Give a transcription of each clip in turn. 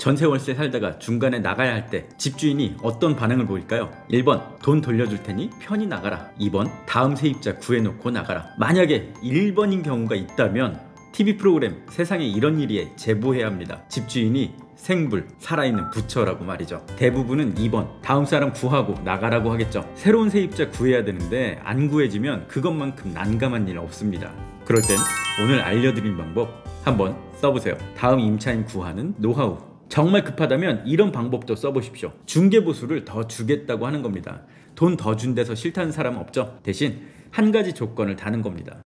전세 월세 살다가 중간에 나가야 할 때 집주인이 어떤 반응을 보일까요? 1번 돈 돌려줄 테니 편히 나가라. 2번 다음 세입자 구해놓고 나가라. 만약에 1번인 경우가 있다면 TV 프로그램 세상에 이런 일이에 제보해야 합니다. 집주인이 생불, 살아있는 부처라고 말이죠. 대부분은 2번 다음 사람 구하고 나가라고 하겠죠. 새로운 세입자 구해야 되는데 안 구해지면 그것만큼 난감한 일 없습니다. 그럴 땐 오늘 알려드린 방법 한번 써보세요. 다음 임차인 구하는 노하우. 정말 급하다면 이런 방법도 써보십시오. 중개보수를 더 주겠다고 하는 겁니다. 돈 더 준 데서 싫다는 사람은 없죠. 대신 한 가지 조건을 다는 겁니다.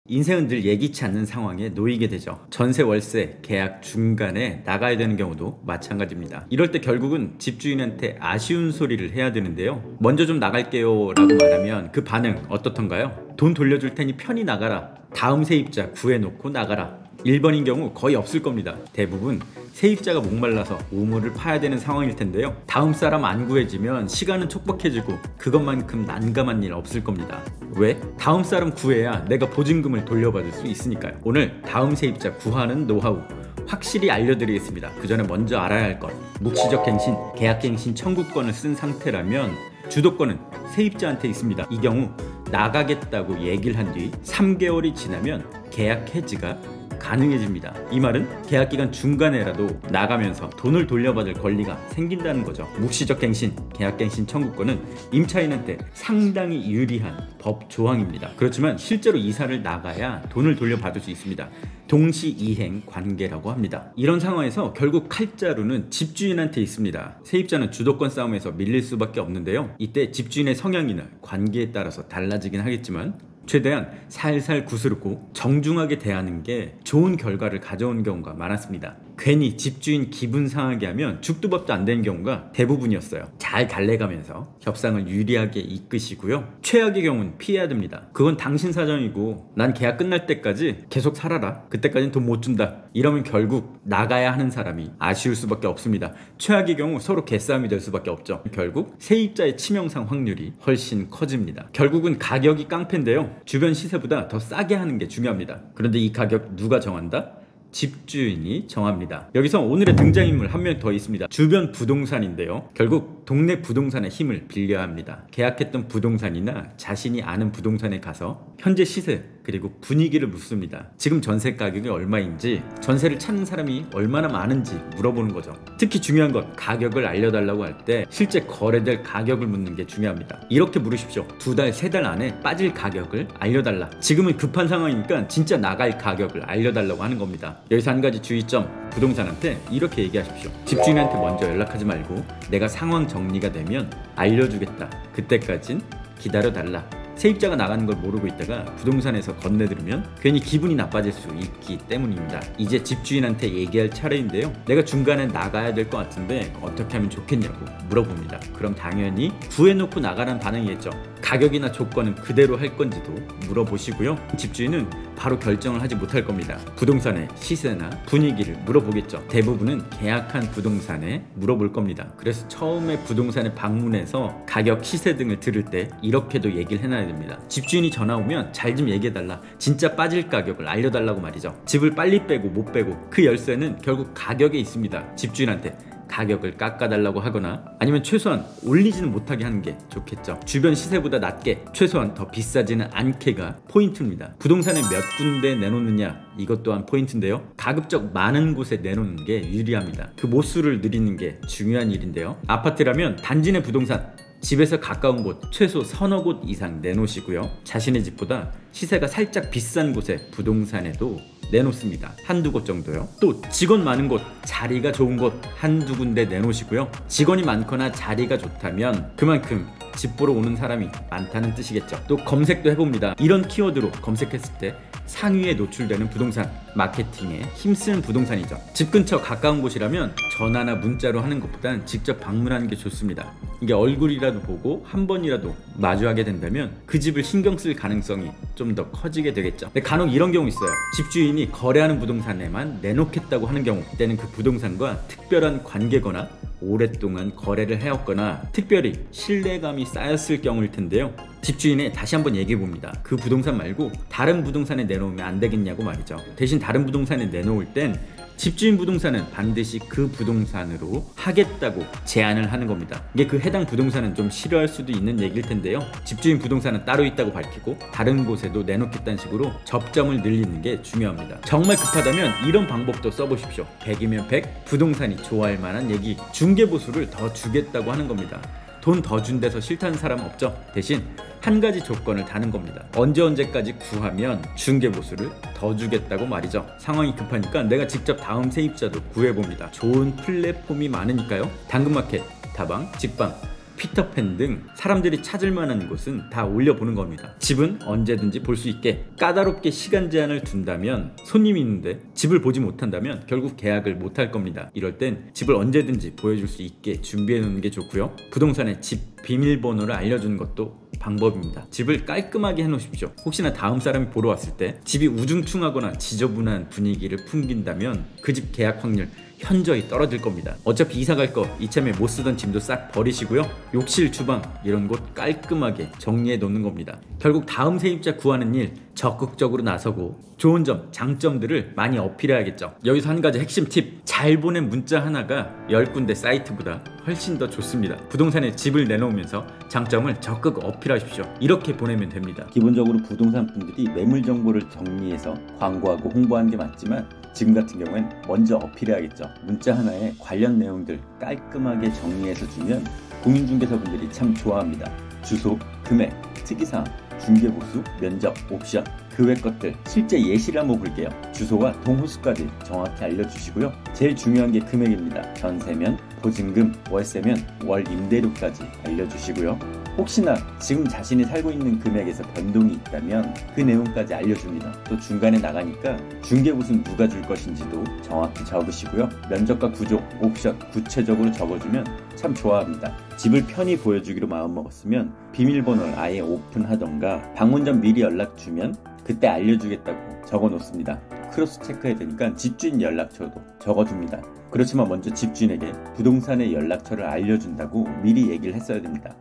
인생은 늘 예기치 않는 상황에 놓이게 되죠. 전세 월세 계약 중간에 나가야 되는 경우도 마찬가지입니다. 이럴 때 결국은 집주인한테 아쉬운 소리를 해야 되는데요. 먼저 좀 나갈게요 라고 말하면 그 반응 어떻던가요? 돈 돌려줄 테니 편히 나가라. 다음 세입자 구해놓고 나가라. 1번인 경우 거의 없을 겁니다. 대부분 세입자가 목말라서 우물을 파야 되는 상황일 텐데요. 다음 사람 안 구해지면 시간은 촉박해지고 그것만큼 난감한 일 없을 겁니다. 왜? 다음 사람 구해야 내가 보증금을 돌려받을 수 있으니까요. 오늘 다음 세입자 구하는 노하우 확실히 알려드리겠습니다. 그 전에 먼저 알아야 할 것, 묵시적 갱신, 계약갱신 청구권을 쓴 상태라면 주도권은 세입자한테 있습니다. 이 경우 나가겠다고 얘기를 한 뒤 3개월이 지나면 계약 해지가 가능해집니다. 이 말은 계약기간 중간에라도 나가면서 돈을 돌려받을 권리가 생긴다는 거죠. 묵시적 갱신, 계약갱신 청구권은 임차인한테 상당히 유리한 법 조항입니다. 그렇지만 실제로 이사를 나가야 돈을 돌려받을 수 있습니다. 동시이행 관계라고 합니다. 이런 상황에서 결국 칼자루는 집주인한테 있습니다. 세입자는 주도권 싸움에서 밀릴 수밖에 없는데요. 이때 집주인의 성향이나 관계에 따라서 달라지긴 하겠지만 최대한 살살 구스르고 정중하게 대하는 게 좋은 결과를 가져오는 경우가 많았습니다. 괜히 집주인 기분 상하게 하면 죽도 밥도 안 되는 경우가 대부분이었어요. 잘 달래가면서 협상을 유리하게 이끄시고요. 최악의 경우는 피해야 됩니다. 그건 당신 사정이고 난 계약 끝날 때까지 계속 살아라. 그때까지는 돈 못 준다. 이러면 결국 나가야 하는 사람이 아쉬울 수밖에 없습니다. 최악의 경우 서로 개싸움이 될 수밖에 없죠. 결국 세입자의 치명상 확률이 훨씬 커집니다. 결국은 가격이 깡패인데요. 주변 시세보다 더 싸게 하는 게 중요합니다. 그런데 이 가격 누가 정한다? 집주인이 정합니다. 여기서 오늘의 등장인물 한 명 더 있습니다. 주변 부동산인데요. 결국 동네 부동산의 힘을 빌려야 합니다. 계약했던 부동산이나 자신이 아는 부동산에 가서 현재 시세 그리고 분위기를 묻습니다. 지금 전세 가격이 얼마인지, 전세를 찾는 사람이 얼마나 많은지 물어보는 거죠. 특히 중요한 건 가격을 알려달라고 할 때 실제 거래될 가격을 묻는 게 중요합니다. 이렇게 물으십시오. 2달, 3달 안에 빠질 가격을 알려달라. 지금은 급한 상황이니까 진짜 나갈 가격을 알려달라고 하는 겁니다. 여기서 한 가지 주의점, 부동산한테 이렇게 얘기하십시오. 집주인한테 먼저 연락하지 말고 내가 상황 정리가 되면 알려주겠다. 그때까진 기다려달라. 세입자가 나가는 걸 모르고 있다가 부동산에서 건네들으면 괜히 기분이 나빠질 수 있기 때문입니다. 이제 집주인한테 얘기할 차례인데요. 내가 중간에 나가야 될 것 같은데 어떻게 하면 좋겠냐고 물어봅니다. 그럼 당연히 구해놓고 나가라는 반응이겠죠. 가격이나 조건은 그대로 할 건지도 물어보시고요. 집주인은 바로 결정을 하지 못할 겁니다. 부동산의 시세나 분위기를 물어보겠죠. 대부분은 계약한 부동산에 물어볼 겁니다. 그래서 처음에 부동산에 방문해서 가격, 시세 등을 들을 때 이렇게도 얘기를 해놔야 됩니다. 집주인이 전화 오면 잘 좀 얘기해달라. 진짜 빠질 가격을 알려달라고 말이죠. 집을 빨리 빼고 못 빼고 그 열쇠는 결국 가격에 있습니다. 집주인한테 가격을 깎아달라고 하거나 아니면 최소한 올리지는 못하게 하는 게 좋겠죠. 주변 시세보다 낮게 최소한 더 비싸지는 않게가 포인트입니다. 부동산에 몇 군데 내놓느냐 이것 또한 포인트인데요. 가급적 많은 곳에 내놓는 게 유리합니다. 그 모수를 늘리는 게 중요한 일인데요. 아파트라면 단지 내 부동산 집에서 가까운 곳 최소 서너 곳 이상 내놓으시고요. 자신의 집보다 시세가 살짝 비싼 곳에 부동산에도 내놓습니다. 한두 곳 정도요. 또 직원 많은 곳, 자리가 좋은 곳 한두 군데 내놓으시고요. 직원이 많거나 자리가 좋다면 그만큼 집 보러 오는 사람이 많다는 뜻이겠죠. 또 검색도 해봅니다. 이런 키워드로 검색했을 때 상위에 노출되는 부동산, 마케팅에 힘쓰는 부동산이죠. 집 근처 가까운 곳이라면 전화나 문자로 하는 것보단 직접 방문하는 게 좋습니다. 이게 얼굴이라도 보고 한 번이라도 마주하게 된다면 그 집을 신경 쓸 가능성이 좀 더 커지게 되겠죠. 근데 간혹 이런 경우 있어요. 집주인이 거래하는 부동산에만 내놓겠다고 하는 경우, 그때는 그 부동산과 특별한 관계거나 오랫동안 거래를 해왔거나 특별히 신뢰감이 쌓였을 경우일 텐데요. 집주인에 다시 한번 얘기해 봅니다. 그 부동산 말고 다른 부동산에 내놓으면 안 되겠냐고 말이죠. 대신 다른 부동산에 내놓을 땐 집주인 부동산은 반드시 그 부동산으로 하겠다고 제안을 하는 겁니다. 이게 그 해당 부동산은 좀 싫어할 수도 있는 얘기일 텐데요. 집주인 부동산은 따로 있다고 밝히고 다른 곳에도 내놓겠다는 식으로 접점을 늘리는 게 중요합니다. 정말 급하다면 이런 방법도 써보십시오. 100이면 100, 부동산이 좋아할 만한 얘기, 중개보수를 더 주겠다고 하는 겁니다. 돈 더 준 데서 싫다는 사람 없죠? 대신 한 가지 조건을 다는 겁니다. 언제까지 구하면 중개보수를 더 주겠다고 말이죠. 상황이 급하니까 내가 직접 다음 세입자도 구해봅니다. 좋은 플랫폼이 많으니까요. 당근마켓, 다방, 직방, 피터팬 등 사람들이 찾을 만한 곳은 다 올려보는 겁니다. 집은 언제든지 볼 수 있게 까다롭게 시간 제한을 둔다면, 손님이 있는데 집을 보지 못한다면 결국 계약을 못할 겁니다. 이럴 땐 집을 언제든지 보여줄 수 있게 준비해 놓는 게 좋고요. 부동산에 집 비밀번호를 알려주는 것도 방법입니다. 집을 깔끔하게 해놓으십시오. 혹시나 다음 사람이 보러 왔을 때 집이 우중충하거나 지저분한 분위기를 풍긴다면 그 집 계약 확률 현저히 떨어질 겁니다. 어차피 이사 갈 거 이참에 못 쓰던 짐도 싹 버리시고요. 욕실, 주방 이런 곳 깔끔하게 정리해 놓는 겁니다. 결국 다음 세입자 구하는 일 적극적으로 나서고 좋은 점, 장점들을 많이 어필해야겠죠. 여기서 한 가지 핵심 팁, 잘 보낸 문자 하나가 10군데 사이트보다 훨씬 더 좋습니다. 부동산에 집을 내놓으면서 장점을 적극 어필하십시오. 이렇게 보내면 됩니다. 기본적으로 부동산 분들이 매물 정보를 정리해서 광고하고 홍보하는 게 맞지만 지금 같은 경우엔 먼저 어필해야겠죠. 문자 하나에 관련 내용들 깔끔하게 정리해서 주면 공인중개사분들이 참 좋아합니다. 주소, 금액, 특이사항, 중개보수, 면적, 옵션, 그 외 것들 실제 예시를 한번 볼게요. 주소와 동호수까지 정확히 알려주시고요. 제일 중요한 게 금액입니다. 전세면, 보증금, 월세면 월 임대료까지 알려주시고요. 혹시나 지금 자신이 살고 있는 금액에서 변동이 있다면 그 내용까지 알려줍니다. 또 중간에 나가니까 중개보수는 누가 줄 것인지도 정확히 적으시고요. 면적과 구조, 옵션 구체적으로 적어주면 참 좋아합니다. 집을 편히 보여주기로 마음먹었으면 비밀번호를 아예 오픈하던가 방문 전 미리 연락 주면 그때 알려주겠다고 적어 놓습니다. 크로스 체크해야 되니까 집주인 연락처도 적어줍니다. 그렇지만 먼저 집주인에게 부동산의 연락처를 알려준다고 미리 얘기를 했어야 됩니다.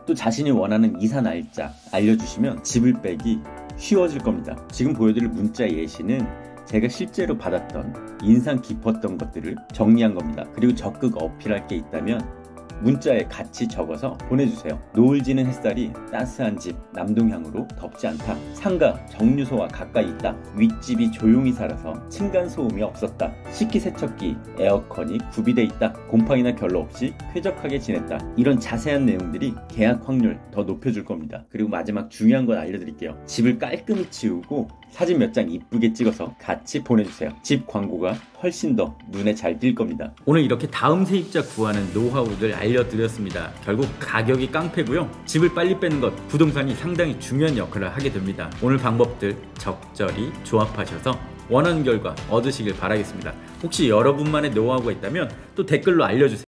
또 자신이 원하는 이사 날짜 알려주시면 집을 빼기 쉬워질 겁니다. 지금 보여드릴 문자 예시는 제가 실제로 받았던 인상 깊었던 것들을 정리한 겁니다. 그리고 적극 어필할 게 있다면 문자에 같이 적어서 보내주세요. 노을 지는 햇살이 따스한 집, 남동향으로 덥지 않다. 상가, 정류소와 가까이 있다. 윗집이 조용히 살아서 층간소음이 없었다. 식기세척기, 에어컨이 구비돼 있다. 곰팡이나 결로 없이 쾌적하게 지냈다. 이런 자세한 내용들이 계약 확률 더 높여줄 겁니다. 그리고 마지막 중요한 건 알려드릴게요. 집을 깔끔히 치우고 사진 몇 장 이쁘게 찍어서 같이 보내주세요. 집 광고가 훨씬 더 눈에 잘 띌 겁니다. 오늘 이렇게 다음 세입자 구하는 노하우를 알려드렸습니다. 결국 가격이 깡패고요. 집을 빨리 빼는 것, 부동산이 상당히 중요한 역할을 하게 됩니다. 오늘 방법들 적절히 조합하셔서 원하는 결과 얻으시길 바라겠습니다. 혹시 여러분만의 노하우가 있다면 또 댓글로 알려주세요.